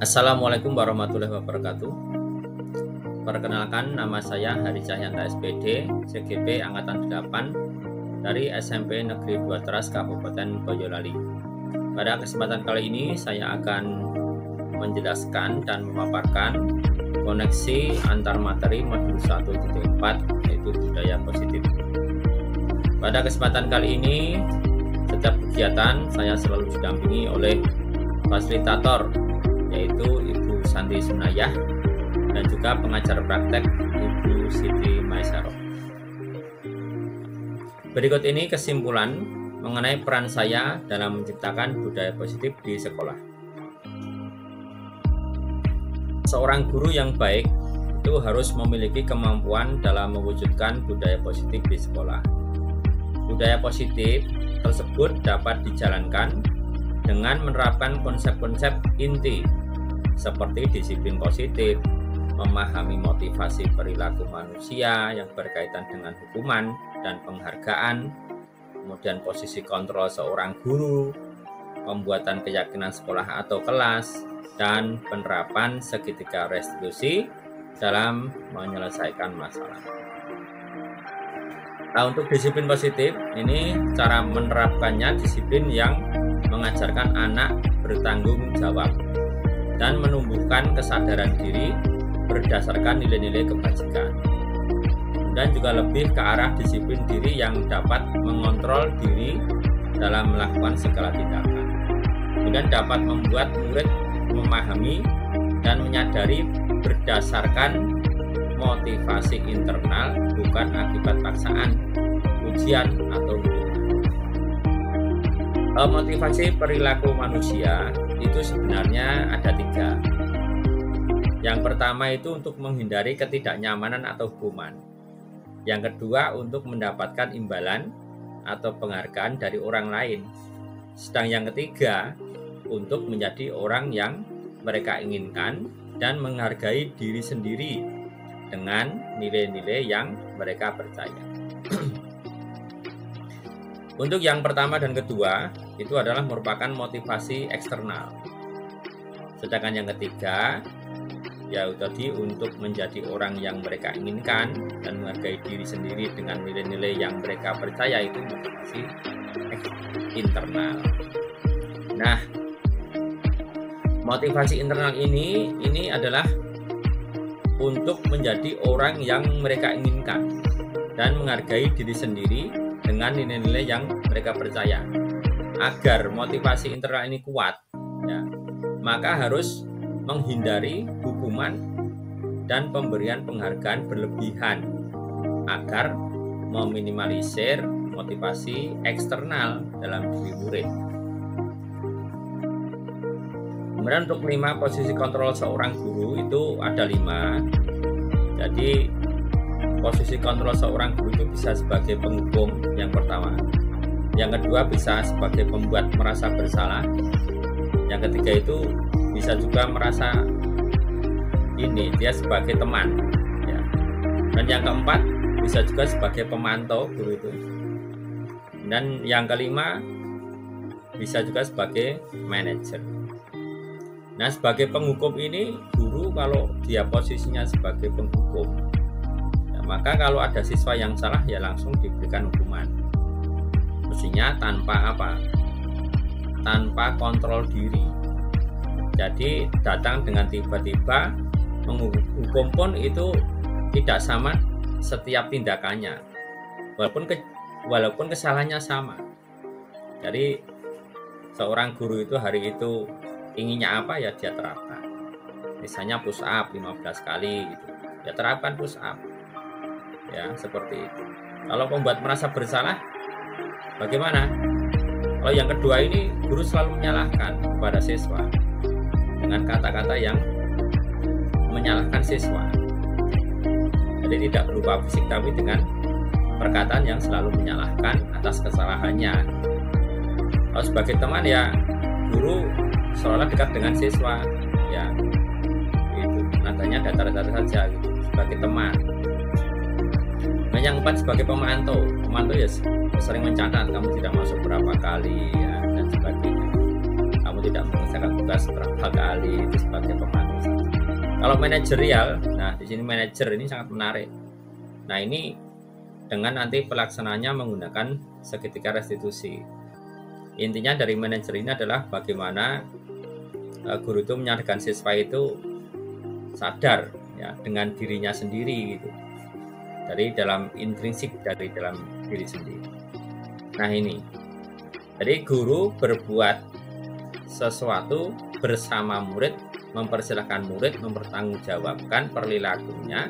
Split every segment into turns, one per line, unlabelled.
Assalamualaikum warahmatullahi wabarakatuh. Perkenalkan, nama saya Hari Cahyanta SPD, CGP Angkatan 8 dari SMP Negeri 2 Teras, Kabupaten Boyolali. Pada kesempatan kali ini saya akan menjelaskan dan memaparkan koneksi antar materi modul 1.4 yaitu budaya positif. Pada kesempatan kali ini, setiap kegiatan saya selalu didampingi oleh fasilitator yaitu Ibu Santi Sunayah dan juga pengajar praktek Ibu Siti Maisaro. Berikut ini kesimpulan mengenai peran saya dalam menciptakan budaya positif di sekolah. Seorang guru yang baik itu harus memiliki kemampuan dalam mewujudkan budaya positif di sekolah. Budaya positif tersebut dapat dijalankan dengan menerapkan konsep-konsep inti seperti disiplin positif, memahami motivasi perilaku manusia yang berkaitan dengan hukuman dan penghargaan, kemudian posisi kontrol seorang guru, pembuatan keyakinan sekolah atau kelas, dan penerapan segitiga restitusi dalam menyelesaikan masalah. Nah, untuk disiplin positif, ini cara menerapkannya disiplin yang mengajarkan anak bertanggung jawab dan menumbuhkan kesadaran diri berdasarkan nilai-nilai kebajikan. Dan juga lebih ke arah disiplin diri yang dapat mengontrol diri dalam melakukan segala tindakan. Kemudian dapat membuat murid memahami dan menyadari berdasarkan motivasi internal, bukan akibat paksaan, ujian, atau hukuman. Motivasi perilaku manusia itu sebenarnya ada 3. Yang pertama itu untuk menghindari ketidaknyamanan atau hukuman. Yang kedua untuk mendapatkan imbalan atau penghargaan dari orang lain. Sedang yang ketiga untuk menjadi orang yang mereka inginkan dan menghargai diri sendiri dengan nilai-nilai yang mereka percaya. Untuk yang pertama dan kedua, itu adalah merupakan motivasi eksternal. Sedangkan yang ketiga, ya tadi untuk menjadi orang yang mereka inginkan dan menghargai diri sendiri dengan nilai-nilai yang mereka percaya, itu motivasi internal. Nah, motivasi internal ini adalah untuk menjadi orang yang mereka inginkan dan menghargai diri sendiri dengan nilai-nilai yang mereka percaya. Agar motivasi internal ini kuat, ya, maka harus menghindari hukuman dan pemberian penghargaan berlebihan agar meminimalisir motivasi eksternal dalam diri murid. Kemudian untuk 5 posisi kontrol seorang guru itu ada 5. Jadi posisi kontrol seorang guru itu bisa sebagai penghukum yang pertama. Yang kedua bisa sebagai pembuat merasa bersalah. Yang ketiga itu bisa juga merasa dia sebagai teman. Ya. Dan yang keempat bisa juga sebagai pemantau guru itu. Dan yang kelima bisa juga sebagai manajer. Nah, sebagai penghukum ini guru kalau dia posisinya sebagai penghukum, ya, maka kalau ada siswa yang salah ya langsung diberikan hukuman. Mestinya tanpa kontrol diri. Jadi datang dengan tiba-tiba menghukum pun itu tidak sama setiap tindakannya, walaupun kesalahannya sama. Jadi seorang guru itu hari itu inginnya apa ya dia terapkan. Misalnya push up 15 kali gitu. Ya terapkan push up. Ya, seperti itu. Kalau membuat merasa bersalah bagaimana? Kalau yang kedua ini guru selalu menyalahkan kepada siswa dengan kata-kata yang menyalahkan siswa. Jadi tidak berupa fisik tapi dengan perkataan yang selalu menyalahkan atas kesalahannya. Kalau sebagai teman ya guru seolah dekat dengan siswa, ya itu nadanya datar-datar saja gitu, sebagai teman. Nah, yang keempat sebagai pemantau ya sering mencatat kamu tidak masuk berapa kali ya, dan sebagainya. Kamu tidak menyelesaikan tugas berapa beberapa kali itu sebagai pemandu. Kalau manajerial, nah di sini manajer ini sangat menarik. Nah ini dengan nanti pelaksananya menggunakan segitiga restitusi. Intinya dari manajer ini adalah bagaimana guru itu menyadarkan siswa itu sadar ya dengan dirinya sendiri gitu. Dari dalam intrinsik dari dalam diri sendiri. Nah ini. Jadi guru berbuat sesuatu bersama murid, mempersilahkan murid mempertanggungjawabkan perilakunya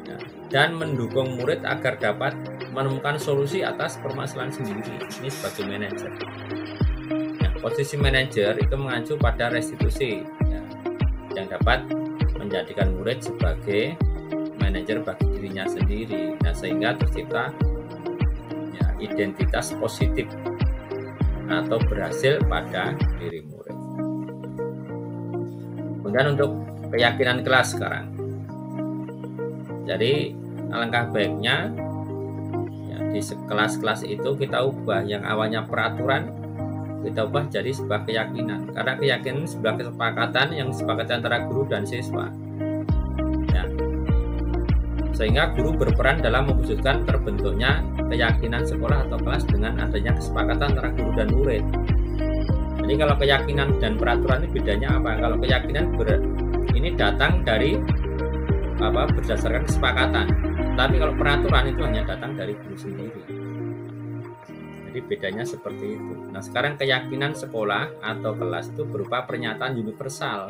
ya, dan mendukung murid agar dapat menemukan solusi atas permasalahan sendiri. Ini sebagai manajer. Ya, posisi manajer itu mengacu pada restitusi ya, yang dapat menjadikan murid sebagai manajer bagi dirinya sendiri. Nah, sehingga tercipta ya, identitas positif atau berhasil pada diri murid. Kemudian untuk keyakinan kelas sekarang. Jadi alangkah baiknya ya, di kelas-kelas itu kita ubah yang awalnya peraturan, kita ubah jadi sebuah keyakinan. Karena keyakinan sebuah kesepakatan yang disepakati antara guru dan siswa. Ya. Sehingga guru berperan dalam mewujudkan terbentuknya keyakinan sekolah atau kelas dengan adanya kesepakatan antara guru dan murid. Jadi kalau keyakinan dan peraturan ini bedanya apa? Kalau keyakinan ini datang dari berdasarkan kesepakatan. Tapi kalau peraturan itu hanya datang dari guru sendiri. Jadi bedanya seperti itu. Nah sekarang keyakinan sekolah atau kelas itu berupa pernyataan universal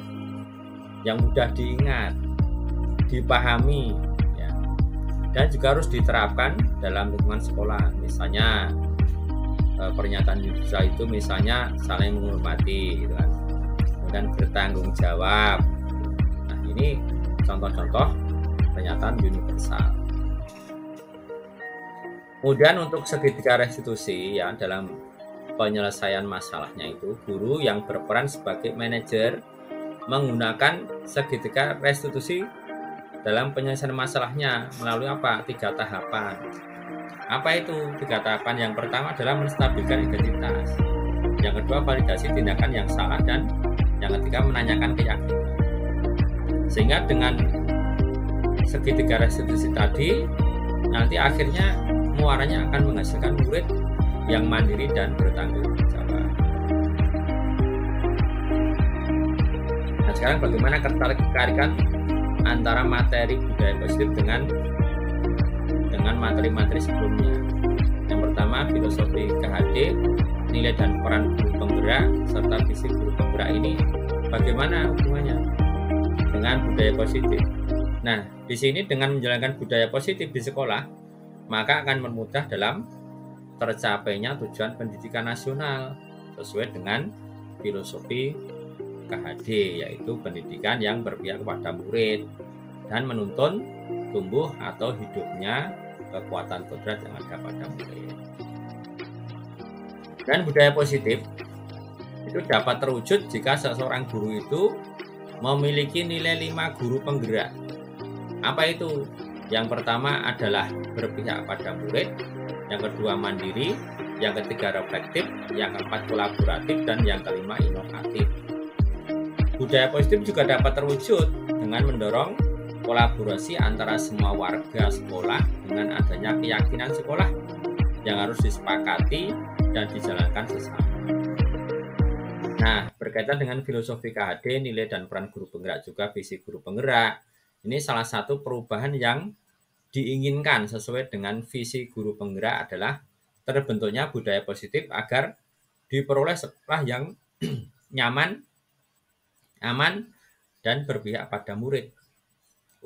yang mudah diingat, dipahami, dan juga harus diterapkan dalam lingkungan sekolah. Misalnya pernyataan universal itu misalnya saling menghormati gitu kan. Kemudian bertanggung jawab. Nah, ini contoh-contoh pernyataan universal. Kemudian untuk segitiga restitusi ya dalam penyelesaian masalahnya itu guru yang berperan sebagai manajer menggunakan segitiga restitusi dalam penyelesaian masalahnya melalui apa? 3 tahapan. Apa itu 3 tahapan? Yang pertama adalah menstabilkan identitas. Yang kedua validasi tindakan yang salah dan yang ketiga menanyakan keyakinan. Sehingga dengan segitiga restitusi tadi nanti akhirnya muaranya akan menghasilkan murid yang mandiri dan bertanggung jawab. Nah sekarang bagaimana ketertarikan antara materi budaya positif dengan materi-materi sebelumnya. Yang pertama filosofi KHD, nilai dan peran guru penggerak serta visi guru penggerak ini bagaimana hubungannya dengan budaya positif. Nah, di sini dengan menjalankan budaya positif di sekolah, maka akan mempermudah dalam tercapainya tujuan pendidikan nasional sesuai dengan filosofi KHD, yaitu pendidikan yang berpihak kepada murid dan menuntun tumbuh atau hidupnya kekuatan kodrat yang ada pada murid. Dan budaya positif itu dapat terwujud jika seseorang guru itu memiliki nilai 5 guru penggerak. Apa itu? Yang pertama adalah berpihak pada murid, yang kedua mandiri, yang ketiga reflektif, yang keempat kolaboratif, dan yang kelima inovatif. Budaya positif juga dapat terwujud dengan mendorong kolaborasi antara semua warga sekolah dengan adanya keyakinan sekolah yang harus disepakati dan dijalankan sesama. Nah, berkaitan dengan filosofi KHD, nilai dan peran guru penggerak juga visi guru penggerak. Ini salah satu perubahan yang diinginkan sesuai dengan visi guru penggerak adalah terbentuknya budaya positif agar diperoleh sekolah yang nyaman, aman, dan berpihak pada murid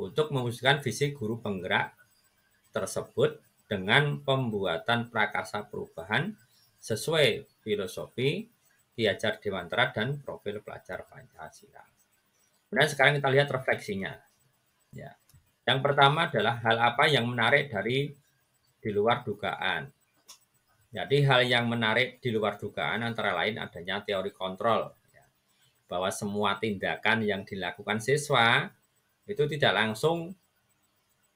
untuk mewujudkan visi guru penggerak tersebut dengan pembuatan prakarsa perubahan sesuai filosofi Ki Hajar Dewantara dan profil pelajar Pancasila. Kemudian sekarang kita lihat refleksinya. Ya. Yang pertama adalah hal apa yang menarik dari di luar dugaan. Jadi hal yang menarik di luar dugaan antara lain adanya teori kontrol. Ya. Bahwa semua tindakan yang dilakukan siswa itu tidak langsung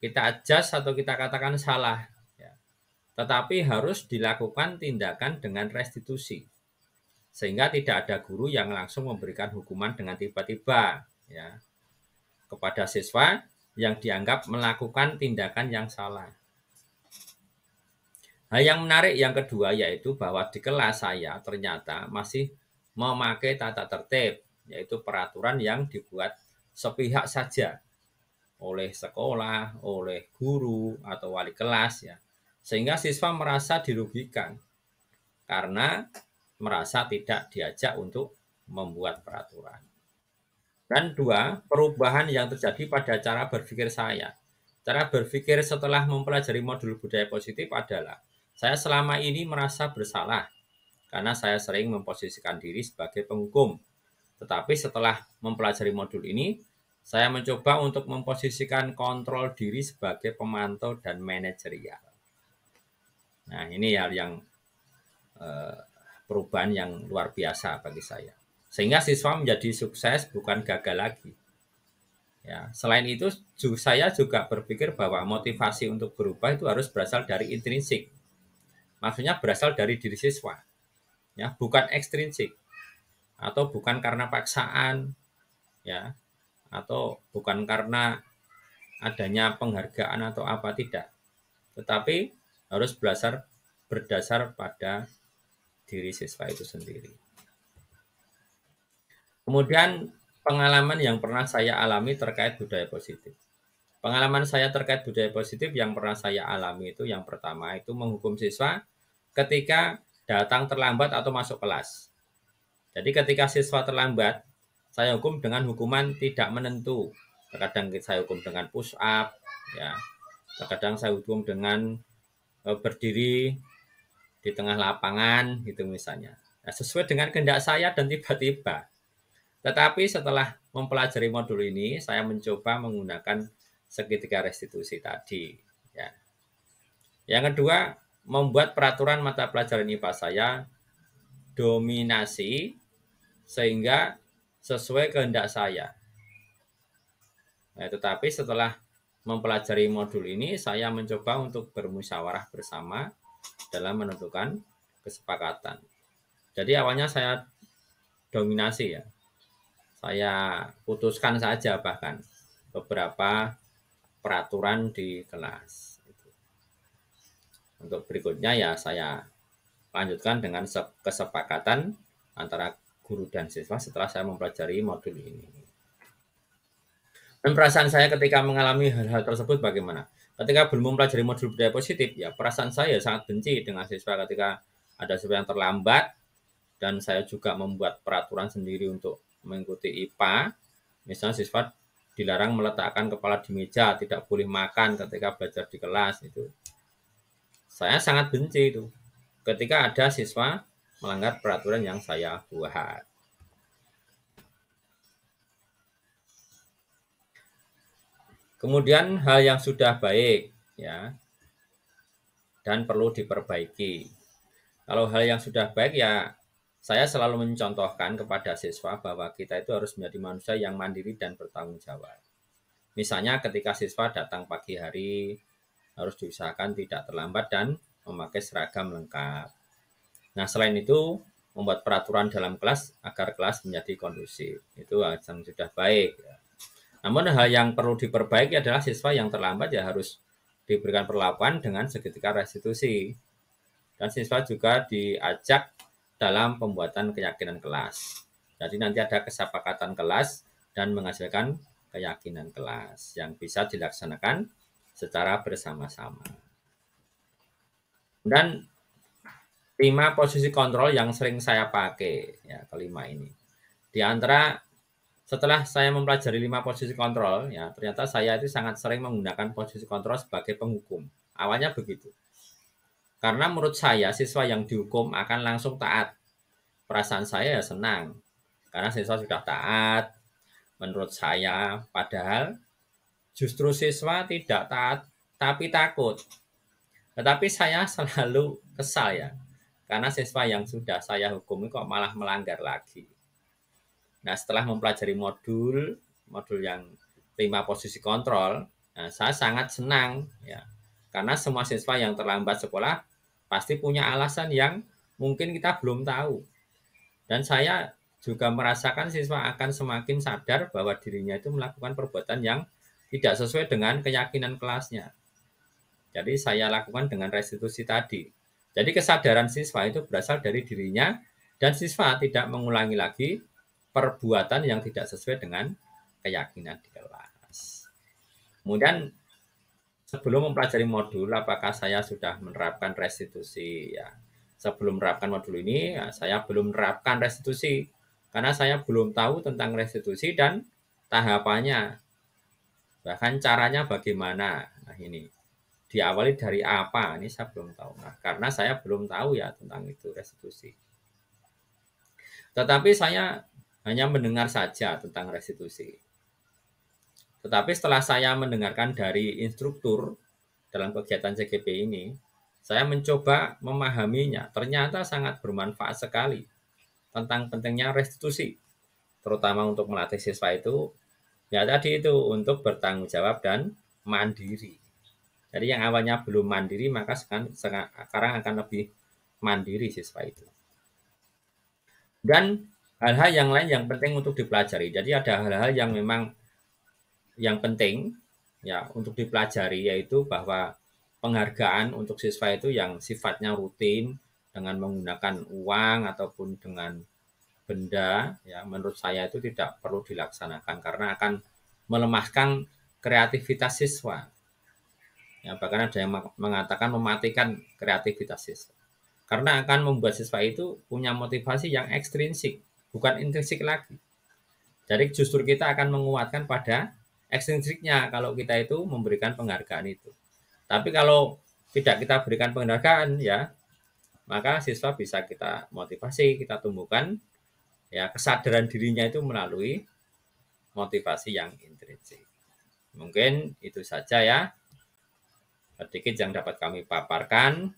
kita adjust atau kita katakan salah. Ya. Tetapi harus dilakukan tindakan dengan restitusi. Sehingga tidak ada guru yang langsung memberikan hukuman dengan tiba-tiba ya kepada siswa yang dianggap melakukan tindakan yang salah. Hal yang menarik yang kedua yaitu bahwa di kelas saya ternyata masih memakai tata tertib, yaitu peraturan yang dibuat sepihak saja oleh sekolah, oleh guru atau wali kelas ya. Sehingga siswa merasa dirugikan karena merasa tidak diajak untuk membuat peraturan. Dan dua, perubahan yang terjadi pada cara berpikir saya. Cara berpikir setelah mempelajari modul budaya positif adalah saya selama ini merasa bersalah karena saya sering memposisikan diri sebagai penghukum. Tetapi setelah mempelajari modul ini, saya mencoba untuk memposisikan kontrol diri sebagai pemantau dan manajerial. Nah, ini hal yang perubahan yang luar biasa bagi saya. Sehingga siswa menjadi sukses bukan gagal lagi. Ya, selain itu saya juga berpikir bahwa motivasi untuk berubah itu harus berasal dari intrinsik. Maksudnya berasal dari diri siswa. Ya, bukan ekstrinsik. Atau bukan karena paksaan, ya. Atau bukan karena adanya penghargaan atau apa, tidak. Tetapi harus berdasar pada diri siswa itu sendiri. Kemudian pengalaman yang pernah saya alami terkait budaya positif. Pengalaman saya terkait budaya positif yang pernah saya alami itu yang pertama itu menghukum siswa ketika datang terlambat atau masuk kelas. Jadi ketika siswa terlambat, saya hukum dengan hukuman tidak menentu. Terkadang saya hukum dengan push up, ya. Terkadang saya hukum dengan berdiri di tengah lapangan, gitu misalnya. Nah, sesuai dengan kehendak saya dan tiba-tiba. Tetapi setelah mempelajari modul ini, saya mencoba menggunakan segitiga restitusi tadi. Ya. Yang kedua, membuat peraturan mata pelajaran IPA saya dominasi sehingga sesuai kehendak saya. Nah, tetapi setelah mempelajari modul ini, saya mencoba untuk bermusyawarah bersama dalam menentukan kesepakatan. Jadi awalnya saya dominasi ya. Saya putuskan saja bahkan beberapa peraturan di kelas. Untuk berikutnya ya saya lanjutkan dengan kesepakatan antara guru dan siswa setelah saya mempelajari modul ini. Dan perasaan saya ketika mengalami hal-hal tersebut bagaimana? Ketika belum mempelajari modul budaya positif, ya perasaan saya sangat benci dengan siswa ketika ada siswa yang terlambat dan saya juga membuat peraturan sendiri untuk mengikuti IPA. Misalnya siswa dilarang meletakkan kepala di meja, tidak boleh makan ketika belajar di kelas itu. Saya sangat benci itu ketika ada siswa melanggar peraturan yang saya buat. Kemudian hal yang sudah baik ya dan perlu diperbaiki. Kalau hal yang sudah baik ya saya selalu mencontohkan kepada siswa bahwa kita itu harus menjadi manusia yang mandiri dan bertanggung jawab. Misalnya ketika siswa datang pagi hari, harus diusahakan tidak terlambat dan memakai seragam lengkap. Nah, selain itu, membuat peraturan dalam kelas agar kelas menjadi kondusif. Itu yang sudah baik. Namun hal yang perlu diperbaiki adalah siswa yang terlambat ya harus diberikan perlakuan dengan segitiga restitusi. Dan siswa juga diajak dalam pembuatan keyakinan kelas. Jadi nanti ada kesepakatan kelas dan menghasilkan keyakinan kelas yang bisa dilaksanakan secara bersama-sama. Dan 5 posisi kontrol yang sering saya pakai, ya kelima ini. Di antara setelah saya mempelajari 5 posisi kontrol, ya ternyata saya itu sangat sering menggunakan posisi kontrol sebagai penghukum. Awalnya begitu. Karena menurut saya siswa yang dihukum akan langsung taat. Perasaan saya ya senang. Karena siswa sudah taat. Menurut saya, padahal justru siswa tidak taat, tapi takut. Tetapi saya selalu kesal ya. Karena siswa yang sudah saya hukumi kok malah melanggar lagi. Nah, setelah mempelajari modul yang 5 posisi kontrol, nah, saya sangat senang ya. Karena semua siswa yang terlambat sekolah pasti punya alasan yang mungkin kita belum tahu. Dan saya juga merasakan siswa akan semakin sadar bahwa dirinya itu melakukan perbuatan yang tidak sesuai dengan keyakinan kelasnya. Jadi saya lakukan dengan restitusi tadi. Jadi kesadaran siswa itu berasal dari dirinya dan siswa tidak mengulangi lagi perbuatan yang tidak sesuai dengan keyakinan di kelas. Kemudian sebelum mempelajari modul, apakah saya sudah menerapkan restitusi? Ya, sebelum menerapkan modul ini, ya, saya belum menerapkan restitusi karena saya belum tahu tentang restitusi dan tahapannya, bahkan caranya bagaimana. Nah ini diawali dari apa? Ini saya belum tahu. Nah, karena saya belum tahu ya tentang itu restitusi. Tetapi saya hanya mendengar saja tentang restitusi. Tetapi setelah saya mendengarkan dari instruktur dalam kegiatan CGP ini, saya mencoba memahaminya. Ternyata sangat bermanfaat sekali tentang pentingnya restitusi, terutama untuk melatih siswa itu, ya tadi itu, untuk bertanggung jawab dan mandiri. Jadi yang awalnya belum mandiri, maka sekarang akan lebih mandiri siswa itu. Dan hal-hal yang lain yang penting untuk dipelajari. Jadi ada hal-hal yang memang yang penting ya untuk dipelajari, yaitu bahwa penghargaan untuk siswa itu yang sifatnya rutin dengan menggunakan uang ataupun dengan benda, ya menurut saya itu tidak perlu dilaksanakan karena akan melemahkan kreativitas siswa. Ya, bahkan ada yang mengatakan mematikan kreativitas siswa. Karena akan membuat siswa itu punya motivasi yang ekstrinsik, bukan intrinsik lagi. Jadi justru kita akan menguatkan pada ekstrinsiknya kalau kita itu memberikan penghargaan itu. Tapi kalau tidak kita berikan penghargaan, ya maka siswa bisa kita motivasi, kita tumbuhkan ya kesadaran dirinya itu melalui motivasi yang intrinsik. Mungkin itu saja ya sedikit yang dapat kami paparkan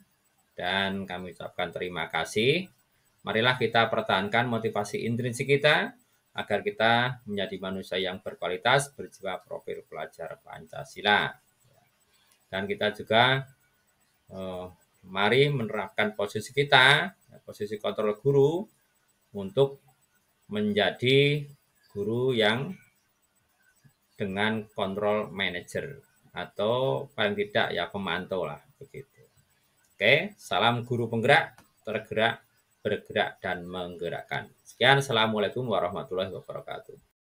dan kami ucapkan terima kasih. Marilah kita pertahankan motivasi intrinsik kita agar kita menjadi manusia yang berkualitas, berjiwa profil pelajar Pancasila. Dan kita juga mari menerapkan posisi kita, posisi kontrol guru, untuk menjadi guru yang dengan kontrol manajer atau paling tidak ya pemantau lah begitu. Oke, salam guru penggerak, tergerak, bergerak dan menggerakkan. Sekian, assalamualaikum warahmatullahi wabarakatuh.